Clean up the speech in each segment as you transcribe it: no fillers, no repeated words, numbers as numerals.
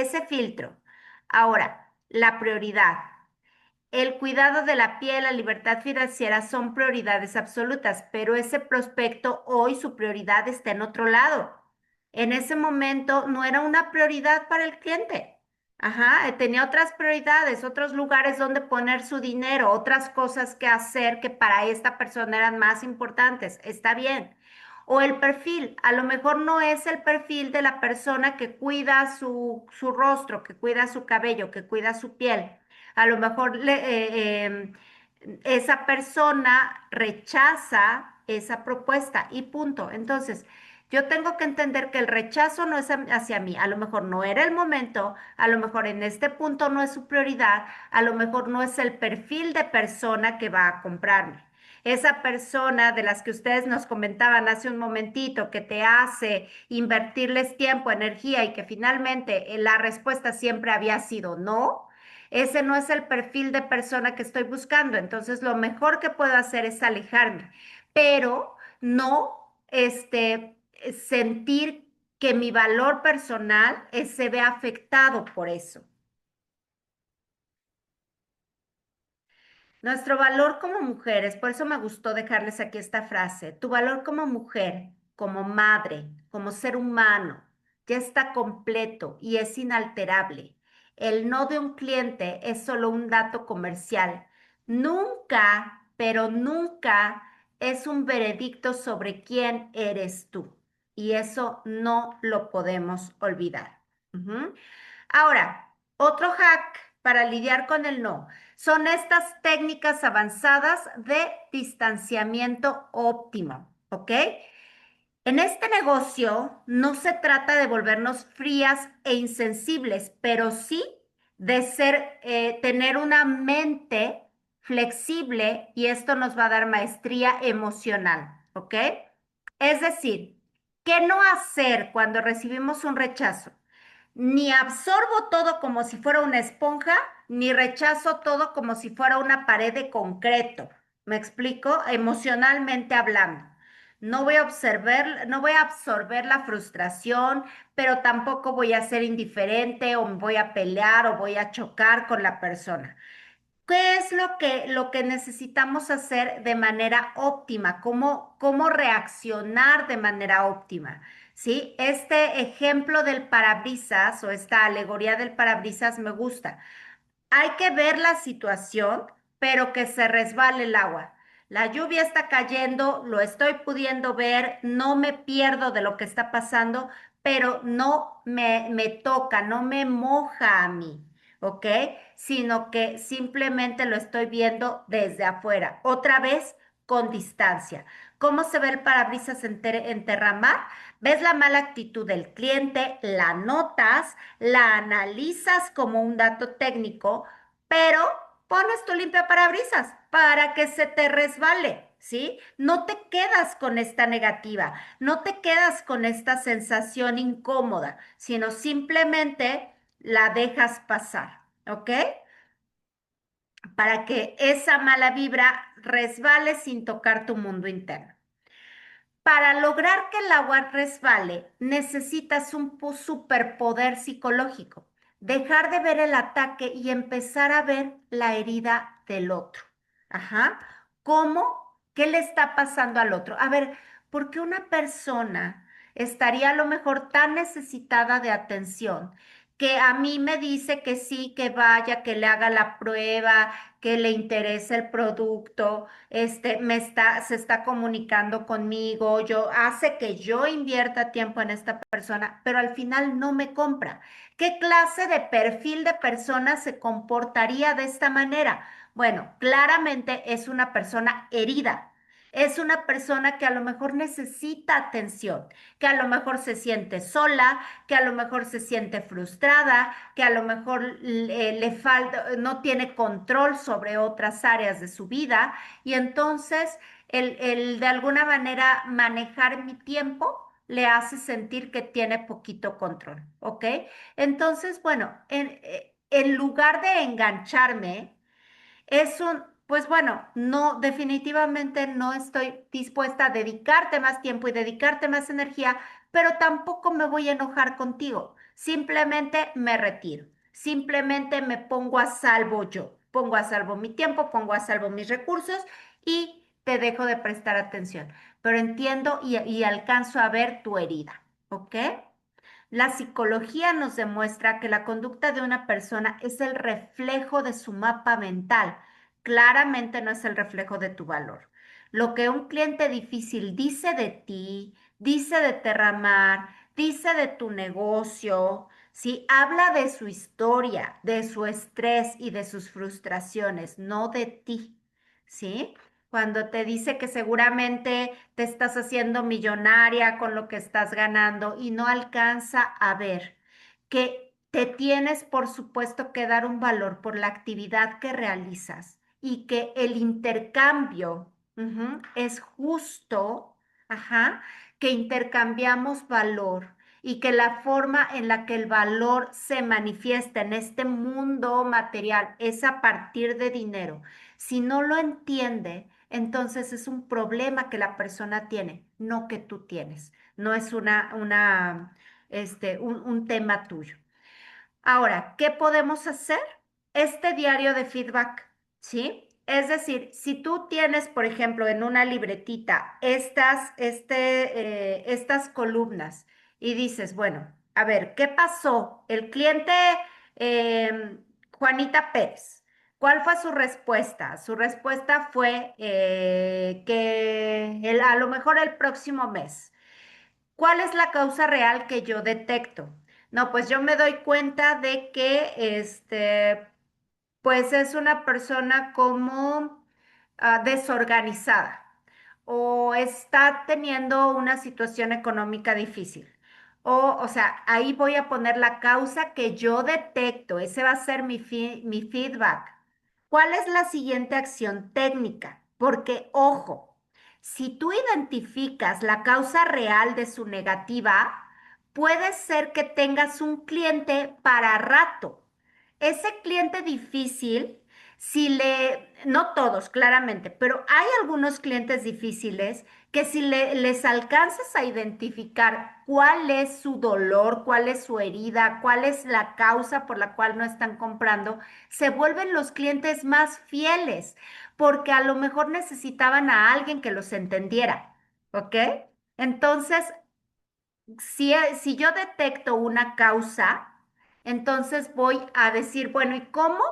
ese filtro. Ahora, la prioridad. El cuidado de la piel, la libertad financiera son prioridades absolutas, pero ese prospecto hoy su prioridad está en otro lado. En ese momento no era una prioridad para el cliente. Ajá, tenía otras prioridades, otros lugares donde poner su dinero, otras cosas que hacer que para esta persona eran más importantes. Está bien. O el perfil, a lo mejor no es el perfil de la persona que cuida su rostro, que cuida su cabello, que cuida su piel. A lo mejor esa persona rechaza esa propuesta y punto. Entonces, yo tengo que entender que el rechazo no es hacia mí. A lo mejor no era el momento, a lo mejor en este punto no es su prioridad, a lo mejor no es el perfil de persona que va a comprarme. Esa persona de las que ustedes nos comentaban hace un momentito, que te hace invertirles tiempo, energía y que finalmente la respuesta siempre había sido no, ese no es el perfil de persona que estoy buscando. Entonces, lo mejor que puedo hacer es alejarme, pero no sentir que mi valor personal se ve afectado por eso. Nuestro valor como mujeres, por eso me gustó dejarles aquí esta frase, tu valor como mujer, como madre, como ser humano, ya está completo y es inalterable. El no de un cliente es solo un dato comercial. Nunca, pero nunca es un veredicto sobre quién eres tú. Y eso no lo podemos olvidar. Ujú. Ahora, otro hack para lidiar con el no son estas técnicas avanzadas de distanciamiento óptimo, ¿ok? En este negocio no se trata de volvernos frías e insensibles, pero sí de tener una mente flexible y esto nos va a dar maestría emocional, ¿ok? Es decir, ¿qué no hacer cuando recibimos un rechazo? Ni absorbo todo como si fuera una esponja, ni rechazo todo como si fuera una pared de concreto. ¿Me explico? Emocionalmente hablando. No voy a absorber la frustración, pero tampoco voy a ser indiferente o me voy a pelear o voy a chocar con la persona. ¿Qué es lo que necesitamos hacer de manera óptima? ¿Cómo reaccionar de manera óptima? ¿Sí? Este ejemplo del parabrisas o esta alegoría del parabrisas me gusta. Hay que ver la situación, pero que se resbale el agua. La lluvia está cayendo, lo estoy pudiendo ver, no me pierdo de lo que está pasando, pero no me toca, no me moja a mí, ¿ok? Sino que simplemente lo estoy viendo desde afuera. Otra vez, con distancia. ¿Cómo se ve el parabrisas enterramar? Ves la mala actitud del cliente, la notas, la analizas como un dato técnico, pero pones tu limpia parabrisas para que se te resbale, ¿sí? No te quedas con esta negativa, no te quedas con esta sensación incómoda, sino simplemente la dejas pasar, ¿ok? Para que esa mala vibra resbale sin tocar tu mundo interno. Para lograr que el agua resbale, necesitas un superpoder psicológico. Dejar de ver el ataque y empezar a ver la herida del otro. Ajá. ¿Cómo? ¿Qué le está pasando al otro? A ver, ¿por qué una persona estaría a lo mejor tan necesitada de atención que a mí me dice que sí, que vaya, que le haga la prueba, que le interese el producto? Se está comunicando conmigo, hace que yo invierta tiempo en esta persona, pero al final no me compra. ¿Qué clase de perfil de persona se comportaría de esta manera? Bueno, claramente es una persona herida. Es una persona que a lo mejor necesita atención, que a lo mejor se siente sola, que a lo mejor se siente frustrada, que a lo mejor le falta, no tiene control sobre otras áreas de su vida y entonces el de alguna manera manejar mi tiempo le hace sentir que tiene poquito control, ¿ok? Entonces, bueno, en lugar de engancharme, pues bueno, no, definitivamente no estoy dispuesta a dedicarte más tiempo y dedicarte más energía, pero tampoco me voy a enojar contigo. simplemente me retiro, simplemente me pongo a salvo yo, pongo a salvo mi tiempo, pongo a salvo mis recursos y te dejo de prestar atención, pero entiendo y alcanzo a ver tu herida, ¿ok? La psicología nos demuestra que la conducta de una persona es el reflejo de su mapa mental. Claramente no es el reflejo de tu valor. Lo que un cliente difícil dice de ti, dice de Terramar, dice de tu negocio, si habla de su historia, de su estrés y de sus frustraciones, no de ti, ¿sí? Cuando te dice que seguramente te estás haciendo millonaria con lo que estás ganando y no alcanza a ver que te tienes, por supuesto, que dar un valor por la actividad que realizas y que el intercambio es justo, ajá, que intercambiamos valor y que la forma en la que el valor se manifiesta en este mundo material es a partir de dinero. Si no lo entiende, entonces es un problema que la persona tiene, no que tú tienes. No es un tema tuyo. Ahora, ¿qué podemos hacer? Este diario de feedback, ¿sí? Es decir, si tú tienes, por ejemplo, en una libretita estas columnas y dices, bueno, a ver, ¿qué pasó? El cliente Juanita Pérez, ¿cuál fue su respuesta? Su respuesta fue a lo mejor el próximo mes. ¿Cuál es la causa real que yo detecto? No, pues yo me doy cuenta de que pues es una persona como desorganizada o está teniendo una situación económica difícil. O sea, ahí voy a poner la causa que yo detecto. Ese va a ser mi feedback. ¿Cuál es la siguiente acción técnica? Porque, ojo, si tú identificas la causa real de su negativa, puede ser que tengas un cliente para rato. Ese cliente difícil, no todos, claramente, pero hay algunos clientes difíciles que si les alcanzas a identificar cuál es su dolor, cuál es su herida, cuál es la causa por la cual no están comprando, se vuelven los clientes más fieles, porque a lo mejor necesitaban a alguien que los entendiera, ¿ok? Entonces, si yo detecto una causa, entonces voy a decir, bueno, ¿y cómo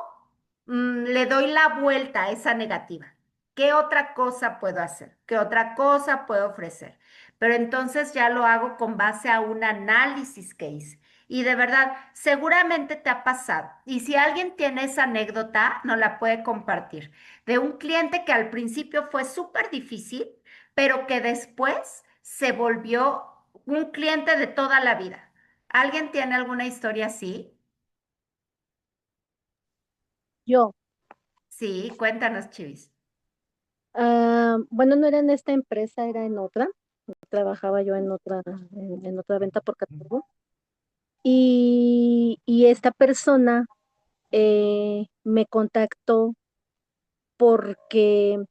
le doy la vuelta a esa negativa? ¿Qué otra cosa puedo hacer? ¿Qué otra cosa puedo ofrecer? Pero entonces ya lo hago con base a un análisis que hice. Y de verdad, seguramente te ha pasado. Y si alguien tiene esa anécdota, no la puede compartir. De un cliente que al principio fue súper difícil, pero que después se volvió un cliente de toda la vida. ¿Alguien tiene alguna historia así? Yo, Sí, cuéntanos, Chivis. bueno, no era en esta empresa, era en otra. Trabajaba yo en otra venta por catálogo. Y esta persona me contactó porque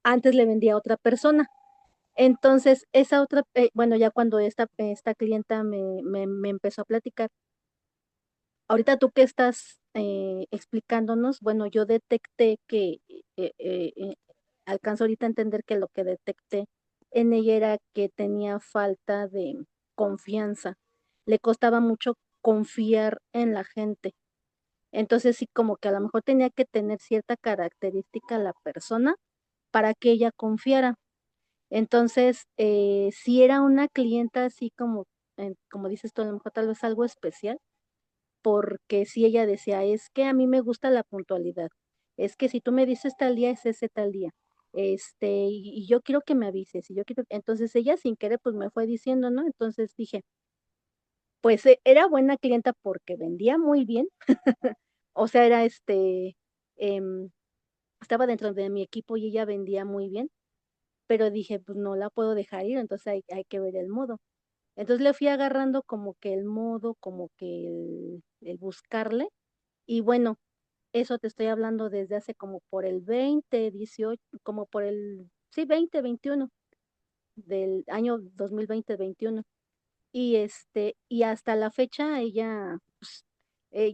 antes le vendía a otra persona. Entonces, esa otra, bueno, ya cuando esta clienta me empezó a platicar, ahorita tú que estás explicándonos, bueno, yo detecté que, alcanzo ahorita a entender que lo que detecté en ella era que tenía falta de confianza, le costaba mucho confiar en la gente. Entonces sí, como que a lo mejor tenía que tener cierta característica la persona para que ella confiara. Entonces, si era una clienta así como, como dices tú, a lo mejor tal vez algo especial, porque si ella decía, es que a mí me gusta la puntualidad, es que si tú me dices tal día, es ese tal día, y yo quiero que me avises, y yo quiero, entonces ella sin querer pues me fue diciendo, ¿no? Entonces dije, pues era buena clienta porque vendía muy bien, o sea, era em, estaba dentro de mi equipo y ella vendía muy bien, pero dije, pues no la puedo dejar ir, entonces hay que ver el modo. Entonces le fui agarrando como que el modo, como que el buscarle, y bueno, eso te estoy hablando desde hace como por el 2018, como por el, sí, 2021, del año 2020-21. y hasta la fecha ella, pues,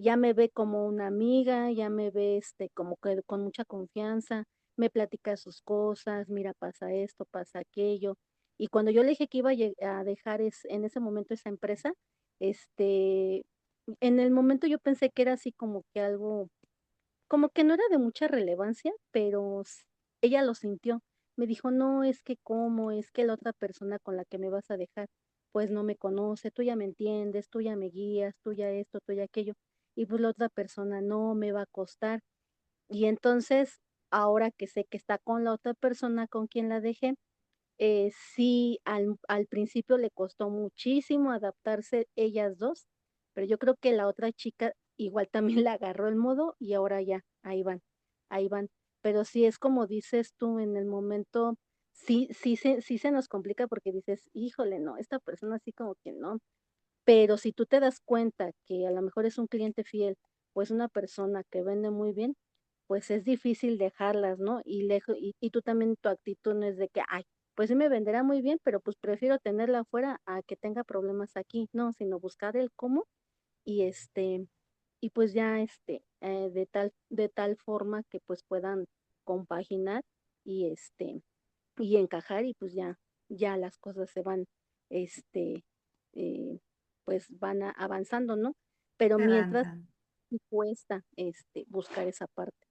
ya me ve como una amiga, ya me ve, como que con mucha confianza, me platica sus cosas, mira, pasa esto, pasa aquello. Y cuando yo le dije que iba a dejar en ese momento esa empresa, este, en el momento yo pensé que era así como que algo como que no era de mucha relevancia, pero ella lo sintió. Me dijo: "No, es que cómo, es que la otra persona con la que me vas a dejar, pues no me conoce, tú ya me entiendes, tú ya me guías, tú ya esto, tú ya aquello, y pues la otra persona no, me va a costar". Y entonces, ahora que sé que está con la otra persona con quien la dejé, sí, al principio le costó muchísimo adaptarse ellas 2, pero yo creo que la otra chica igual también le agarró el modo y ahora ya, ahí van, ahí van. Pero sí es como dices tú, en el momento sí se nos complica porque dices: "Híjole, no, esta persona así como que no". Pero si tú te das cuenta que a lo mejor es un cliente fiel, o es una persona que vende muy bien, pues es difícil dejarlas, ¿no? Y tú también tu actitud no es de que: "Ay, pues sí me venderá muy bien, pero pues prefiero tenerla afuera a que tenga problemas aquí", no, sino buscar el cómo y, y pues ya, de tal forma que, pues, puedan compaginar y, y encajar y pues ya las cosas se van, este, eh, pues van avanzando, ¿no? Pero Se van mientras dando. sí cuesta, buscar esa parte.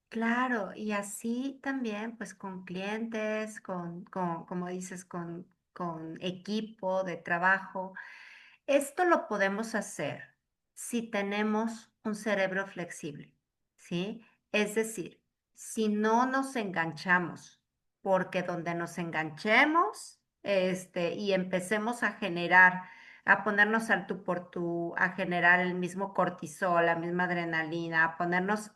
Claro, y así también, pues con clientes, como dices, con equipo de trabajo. Esto lo podemos hacer si tenemos un cerebro flexible, ¿sí? Es decir, si no nos enganchamos, porque donde nos enganchemos, y empecemos a generar, a ponernos al tú por tú, a generar el mismo cortisol, la misma adrenalina, a ponernos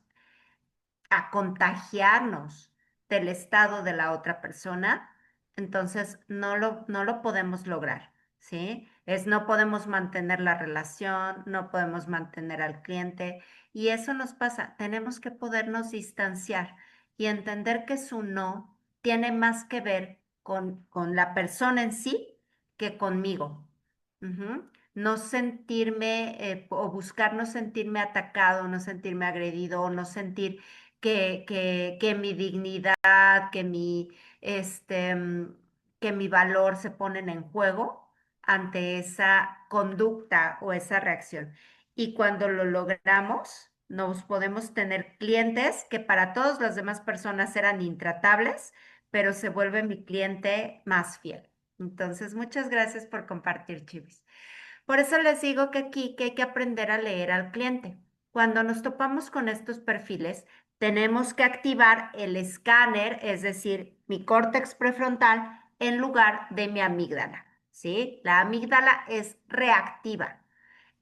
a contagiarnos del estado de la otra persona, entonces no lo podemos lograr, ¿sí? No podemos mantener la relación, no podemos mantener al cliente y eso nos pasa. Tenemos que podernos distanciar y entender que su no tiene más que ver con la persona en sí que conmigo. Ujú. No sentirme o buscar no sentirme atacado, no sentirme agredido, no sentir que mi dignidad, que mi valor se ponen en juego ante esa conducta o esa reacción. Y cuando lo logramos, nos podemos tener clientes que para todas las demás personas eran intratables, pero se vuelve mi cliente más fiel. Entonces, muchas gracias por compartir, Chivis. Por eso les digo que aquí que hay que aprender a leer al cliente. Cuando nos topamos con estos perfiles, tenemos que activar el escáner, es decir, mi córtex prefrontal, en lugar de mi amígdala, ¿sí? La amígdala es reactiva.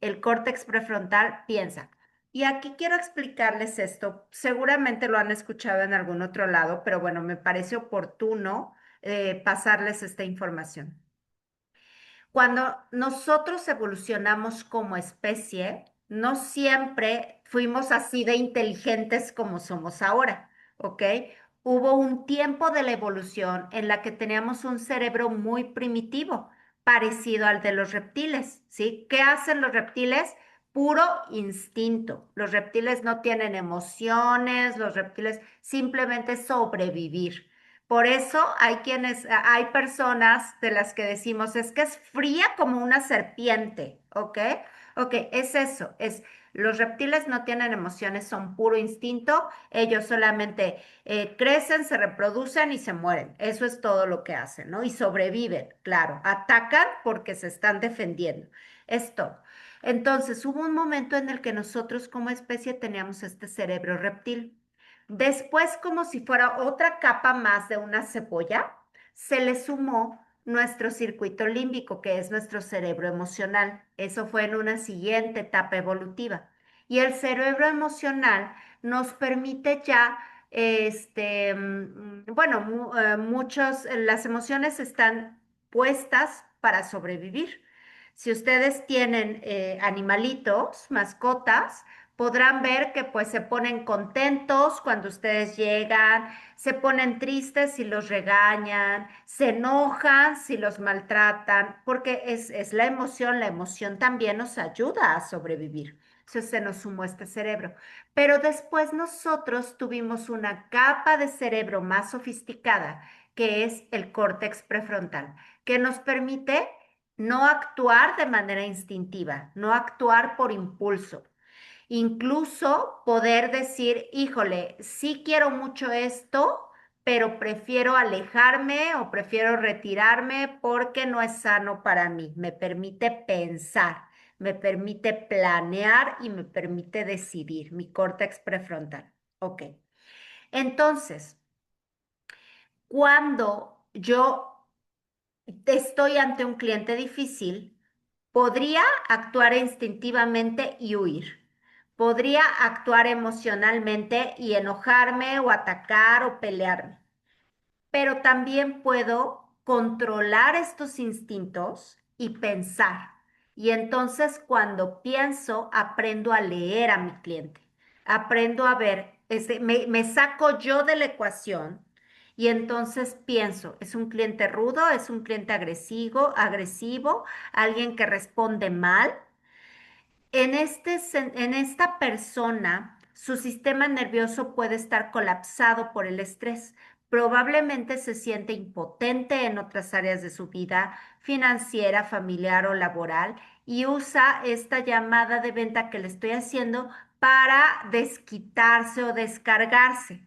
El córtex prefrontal piensa. Y aquí quiero explicarles esto. Seguramente lo han escuchado en algún otro lado, pero bueno, me parece oportuno pasarles esta información. Cuando nosotros evolucionamos como especie, no siempre fuimos así de inteligentes como somos ahora, ¿ok? Hubo un tiempo de la evolución en la que teníamos un cerebro muy primitivo, parecido al de los reptiles, ¿sí? ¿Qué hacen los reptiles? Puro instinto. Los reptiles no tienen emociones, los reptiles simplemente sobrevivir. Por eso hay personas de las que decimos, es que es fría como una serpiente, ¿ok? Ok, es eso, los reptiles no tienen emociones, son puro instinto, ellos solamente crecen, se reproducen y se mueren, eso es todo lo que hacen, ¿no? Y sobreviven, claro, atacan porque se están defendiendo, es todo. Entonces, hubo un momento en el que nosotros como especie teníamos este cerebro reptil. Después, como si fuera otra capa más de una cebolla, se le sumó nuestro circuito límbico, que es nuestro cerebro emocional. Eso fue en una siguiente etapa evolutiva. Y el cerebro emocional nos permite ya, bueno, las emociones están puestas para sobrevivir. Si ustedes tienen animalitos, mascotas, podrán ver que pues se ponen contentos cuando ustedes llegan, se ponen tristes si los regañan, se enojan si los maltratan, porque es la emoción también nos ayuda a sobrevivir. Eso se nos sumó este cerebro. Pero después nosotros tuvimos una capa de cerebro más sofisticada, que es el córtex prefrontal, que nos permite no actuar de manera instintiva, no actuar por impulso. Incluso poder decir, híjole, sí quiero mucho esto, pero prefiero alejarme o prefiero retirarme porque no es sano para mí. Me permite pensar, me permite planear y me permite decidir, mi córtex prefrontal. Ok. Entonces, cuando yo estoy ante un cliente difícil, podría actuar instintivamente y huir. Podría actuar emocionalmente y enojarme o atacar o pelearme, pero también puedo controlar estos instintos y pensar. Y entonces cuando pienso, aprendo a leer a mi cliente, aprendo a ver, me saco yo de la ecuación y entonces pienso, ¿es un cliente rudo? ¿Es un cliente agresivo, alguien que responde mal? En esta persona, su sistema nervioso puede estar colapsado por el estrés. Probablemente se siente impotente en otras áreas de su vida, financiera, familiar o laboral, y usa esta llamada de venta que le estoy haciendo para desquitarse o descargarse.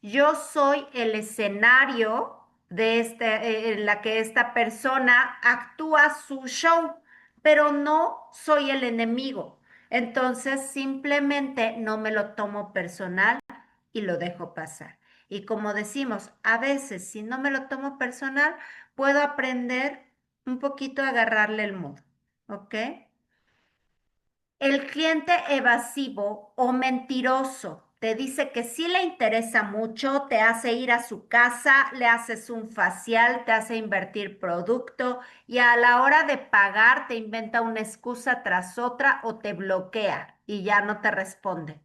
Yo soy el escenario en la que esta persona actúa su show, pero no soy el enemigo. Entonces simplemente no me lo tomo personal y lo dejo pasar. Y como decimos, a veces si no me lo tomo personal, puedo aprender un poquito a agarrarle el modo, ¿ok? El cliente evasivo o mentiroso te dice que sí le interesa mucho, te hace ir a su casa, le haces un facial, te hace invertir producto y a la hora de pagar te inventa una excusa tras otra o te bloquea y ya no te responde.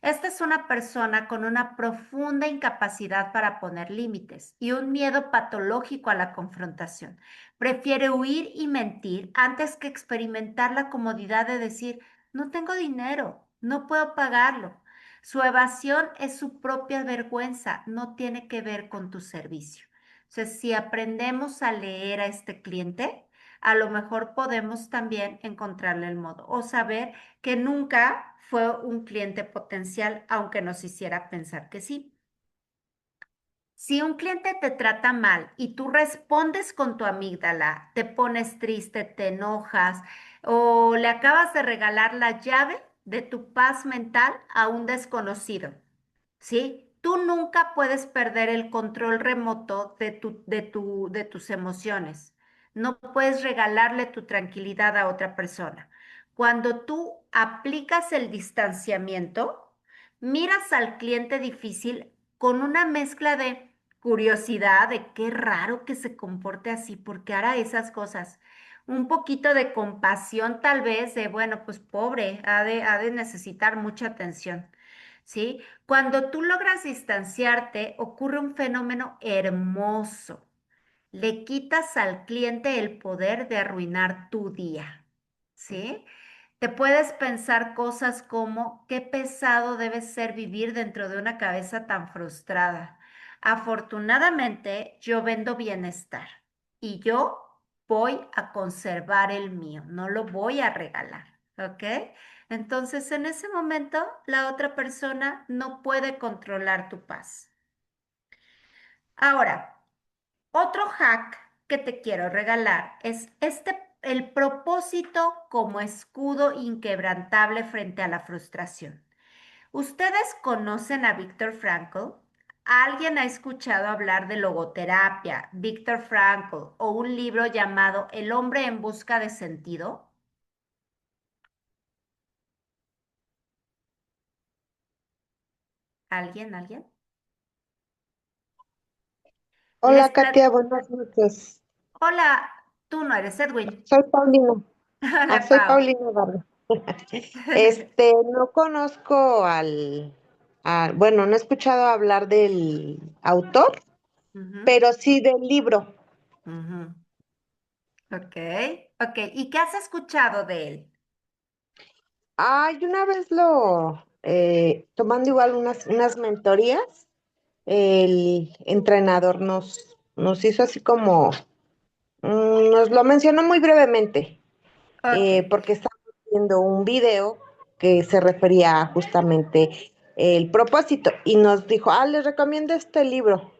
Esta es una persona con una profunda incapacidad para poner límites y un miedo patológico a la confrontación. Prefiere huir y mentir antes que experimentar la comodidad de decir, no tengo dinero, no puedo pagarlo. Su evasión es su propia vergüenza, no tiene que ver con tu servicio. Entonces, si aprendemos a leer a este cliente, a lo mejor podemos también encontrarle el modo o saber que nunca fue un cliente potencial, aunque nos hiciera pensar que sí. Si un cliente te trata mal y tú respondes con tu amígdala, te pones triste, te enojas o le acabas de regalar la llave de tu paz mental a un desconocido, ¿sí? Tú nunca puedes perder el control remoto de tus emociones. No puedes regalarle tu tranquilidad a otra persona. Cuando tú aplicas el distanciamiento, miras al cliente difícil con una mezcla de curiosidad, de qué raro que se comporte así, porque hará esas cosas. Un poquito de compasión tal vez, de, bueno, pues pobre, ha de necesitar mucha atención. ¿Sí? Cuando tú logras distanciarte, ocurre un fenómeno hermoso. Le quitas al cliente el poder de arruinar tu día, ¿sí? Te puedes pensar cosas como, qué pesado debe ser vivir dentro de una cabeza tan frustrada. Afortunadamente, yo vendo bienestar y yo voy a conservar el mío, no lo voy a regalar, ¿ok? Entonces, en ese momento, la otra persona no puede controlar tu paz. Ahora, otro hack que te quiero regalar es el propósito como escudo inquebrantable frente a la frustración. ¿Ustedes conocen a Viktor Frankl? ¿Alguien ha escuchado hablar de logoterapia, Viktor Frankl o un libro llamado El hombre en busca de sentido? ¿Alguien? ¿Alguien? Les Hola Katia, buenas noches. Hola, tú no eres Edwin. Soy Paulina. Hola, Soy Pau. Paulina Vargas. No conozco bueno, no he escuchado hablar del autor, Ujú, pero sí del libro. ujú. Ok, ok. ¿Y qué has escuchado de él? Ay, una vez tomando igual unas mentorías, el entrenador nos hizo así como, nos lo mencionó muy brevemente, Ok. porque estábamos viendo un video que se refería a justamente el propósito y nos dijo, les recomiendo este libro,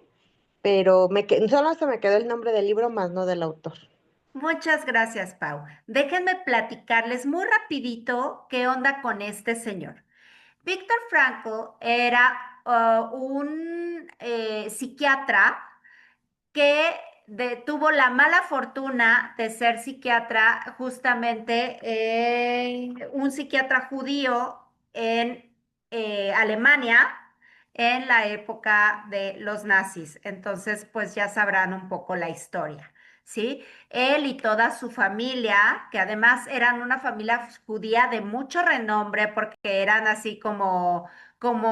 pero solo se me quedó el nombre del libro, más no del autor. Muchas gracias, Pau. Déjenme platicarles muy rapidito qué onda con este señor. Víctor Frankl era un psiquiatra que tuvo la mala fortuna de ser psiquiatra, justamente un psiquiatra judío en Alemania en la época de los nazis. Entonces, pues ya sabrán un poco la historia, ¿sí? Él y toda su familia, que además eran una familia judía de mucho renombre porque eran así como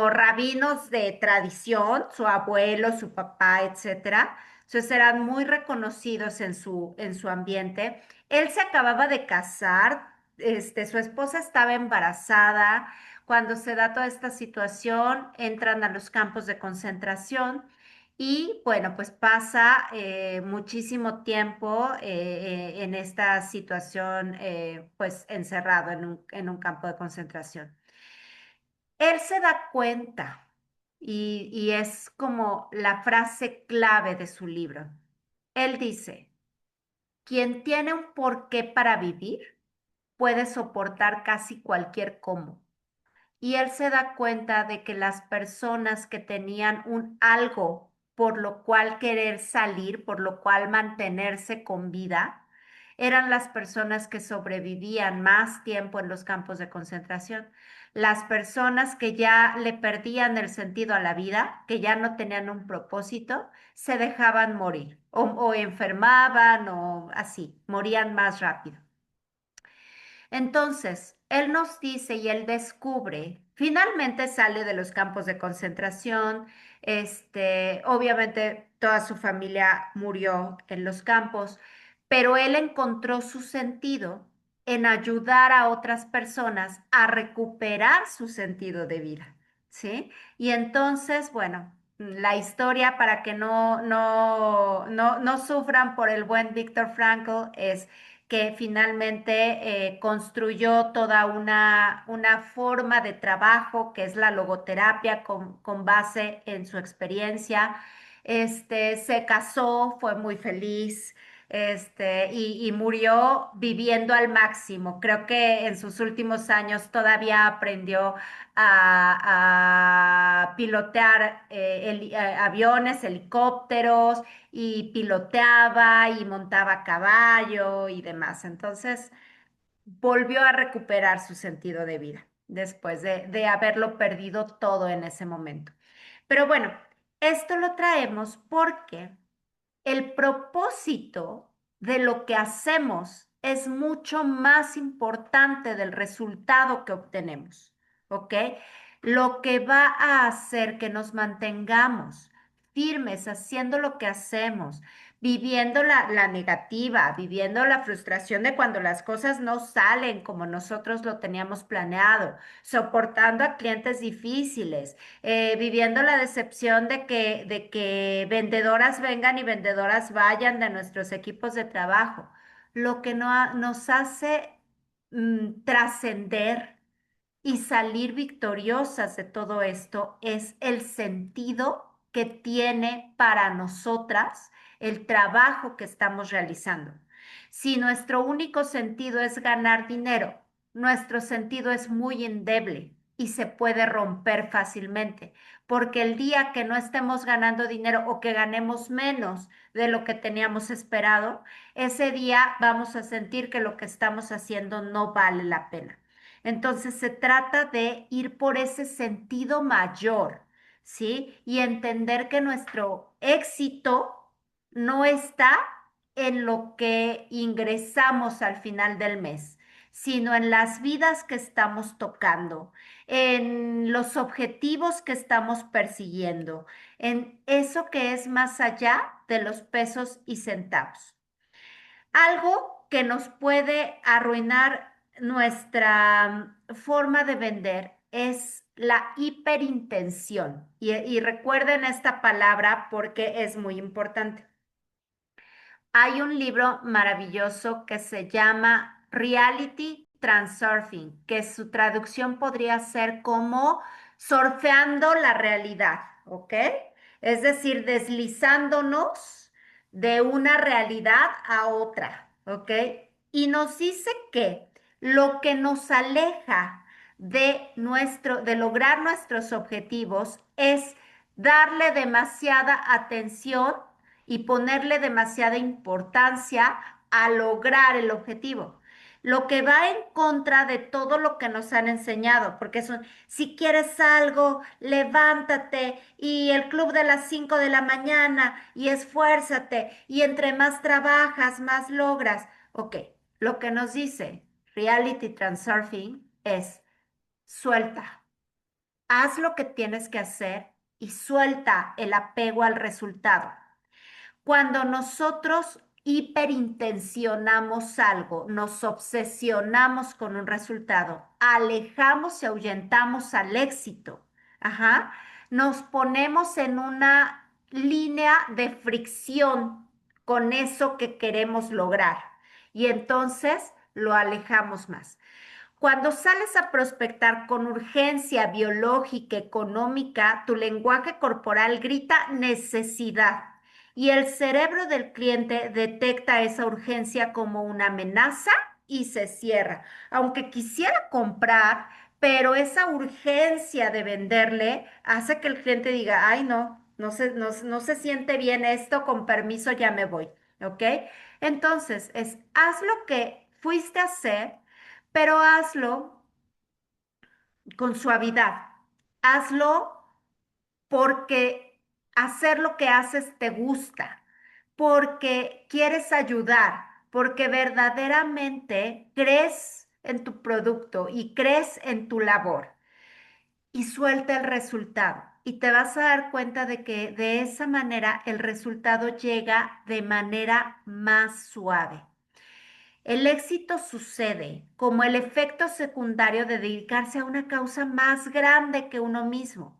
rabinos de tradición, su abuelo, su papá, etcétera. Entonces eran muy reconocidos en su ambiente. Él se acababa de casar, su esposa estaba embarazada. Cuando se da toda esta situación, entran a los campos de concentración y bueno, pues pasa muchísimo tiempo en esta situación, pues encerrado en un campo de concentración. Él se da cuenta y es como la frase clave de su libro. Él dice, quien tiene un porqué para vivir puede soportar casi cualquier cómo. Y él se da cuenta de que las personas que tenían un algo por lo cual querer salir, por lo cual mantenerse con vida, eran las personas que sobrevivían más tiempo en los campos de concentración. Las personas que ya le perdían el sentido a la vida, que ya no tenían un propósito, se dejaban morir o enfermaban o así, morían más rápido. Entonces, él nos dice y él descubre, finalmente sale de los campos de concentración, obviamente toda su familia murió en los campos, pero él encontró su sentido en ayudar a otras personas a recuperar su sentido de vida, ¿sí? Y entonces, bueno, la historia para que no sufran por el buen Viktor Frankl es que finalmente construyó toda una forma de trabajo que es la logoterapia con base en su experiencia. Se casó, fue muy feliz. Y murió viviendo al máximo. Creo que en sus últimos años todavía aprendió a pilotear aviones, helicópteros, y piloteaba y montaba a caballo y demás. Entonces, volvió a recuperar su sentido de vida después de haberlo perdido todo en ese momento. Pero bueno, esto lo traemos porque el propósito de lo que hacemos es mucho más importante del resultado que obtenemos, ¿ok? Lo que va a hacer que nos mantengamos firmes haciendo lo que hacemos, viviendo la negativa, viviendo la frustración de cuando las cosas no salen como nosotros lo teníamos planeado, soportando a clientes difíciles, viviendo la decepción de que vendedoras vengan y vendedoras vayan de nuestros equipos de trabajo. Lo que nos hace trascender y salir victoriosas de todo esto es el sentido que tiene para nosotras el trabajo que estamos realizando. Si nuestro único sentido es ganar dinero, nuestro sentido es muy endeble y se puede romper fácilmente, porque el día que no estemos ganando dinero o que ganemos menos de lo que teníamos esperado, ese día vamos a sentir que lo que estamos haciendo no vale la pena. Entonces se trata de ir por ese sentido mayor, ¿sí? Y entender que nuestro éxito no está en lo que ingresamos al final del mes, sino en las vidas que estamos tocando, en los objetivos que estamos persiguiendo, en eso que es más allá de los pesos y centavos. Algo que nos puede arruinar nuestra forma de vender es la hiperintención. Y recuerden esta palabra porque es muy importante. Hay un libro maravilloso que se llama Reality Transurfing, que su traducción podría ser como surfeando la realidad, ¿ok? Es decir, deslizándonos de una realidad a otra, ¿ok? Y nos dice que lo que nos aleja de lograr nuestros objetivos es darle demasiada atención y ponerle demasiada importancia a lograr el objetivo. Lo que va en contra de todo lo que nos han enseñado, porque son, si quieres algo, levántate y el club de las 5 de la mañana y esfuérzate y entre más trabajas, más logras. Ok, lo que nos dice Reality Transurfing es suelta, haz lo que tienes que hacer y suelta el apego al resultado. Cuando nosotros hiperintencionamos algo, nos obsesionamos con un resultado, alejamos y ahuyentamos al éxito, ajá, nos ponemos en una línea de fricción con eso que queremos lograr y entonces lo alejamos más. Cuando sales a prospectar con urgencia biológica, económica, tu lenguaje corporal grita necesidad y el cerebro del cliente detecta esa urgencia como una amenaza y se cierra. Aunque quisiera comprar, pero esa urgencia de venderle hace que el cliente diga, ay, no se siente bien esto, con permiso ya me voy, ¿ok? Entonces, haz lo que fuiste a hacer, pero hazlo con suavidad. Hazlo porque hacer lo que haces te gusta, porque quieres ayudar, porque verdaderamente crees en tu producto y crees en tu labor y suelta el resultado. Y te vas a dar cuenta de que de esa manera el resultado llega de manera más suave. El éxito sucede como el efecto secundario de dedicarse a una causa más grande que uno mismo.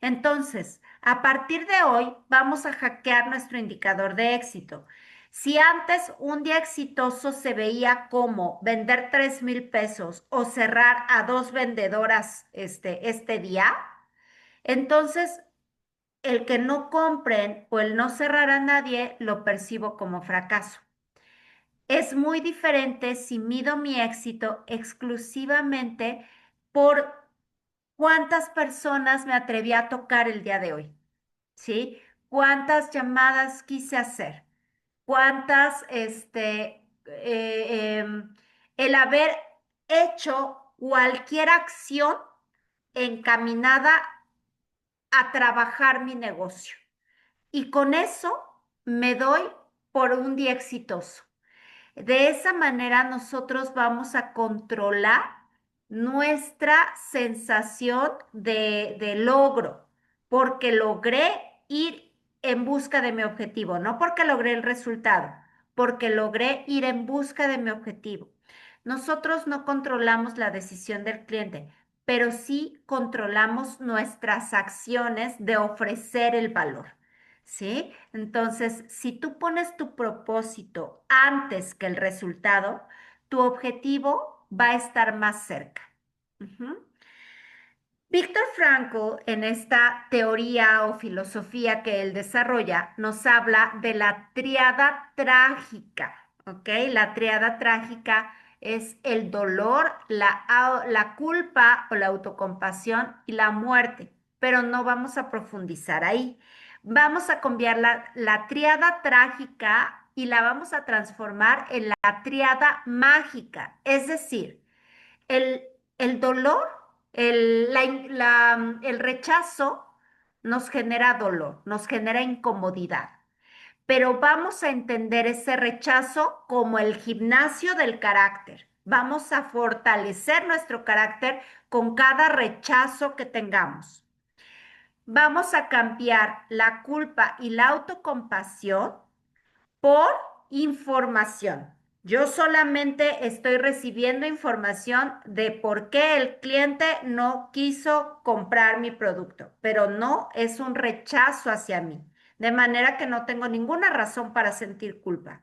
Entonces, a partir de hoy vamos a hackear nuestro indicador de éxito. Si antes un día exitoso se veía como vender 3,000 pesos o cerrar a 2 vendedoras este día, entonces el que no compren o el no cerrar a nadie lo percibo como fracaso. Es muy diferente si mido mi éxito exclusivamente por cuántas personas me atreví a tocar el día de hoy, ¿sí? Cuántas llamadas quise hacer, cuántas, el haber hecho cualquier acción encaminada a trabajar mi negocio. Y con eso me doy por un día exitoso. De esa manera nosotros vamos a controlar nuestra sensación de logro, porque logré ir en busca de mi objetivo, no porque logré el resultado, porque logré ir en busca de mi objetivo. Nosotros no controlamos la decisión del cliente, pero sí controlamos nuestras acciones de ofrecer el valor. ¿Sí? Entonces, si tú pones tu propósito antes que el resultado, tu objetivo va a estar más cerca. Ujú. Víctor Frankl, en esta teoría o filosofía que él desarrolla, nos habla de la tríada trágica, ¿ok? La tríada trágica es el dolor, la culpa o la autocompasión y la muerte, pero no vamos a profundizar ahí. Vamos a cambiar la tríada trágica y la vamos a transformar en la tríada mágica, es decir, el, el dolor, el rechazo nos genera dolor, nos genera incomodidad, pero vamos a entender ese rechazo como el gimnasio del carácter. Vamos a fortalecer nuestro carácter con cada rechazo que tengamos. Vamos a cambiar la culpa y la autocompasión por información. Yo solamente estoy recibiendo información de por qué el cliente no quiso comprar mi producto, pero no es un rechazo hacia mí, de manera que no tengo ninguna razón para sentir culpa.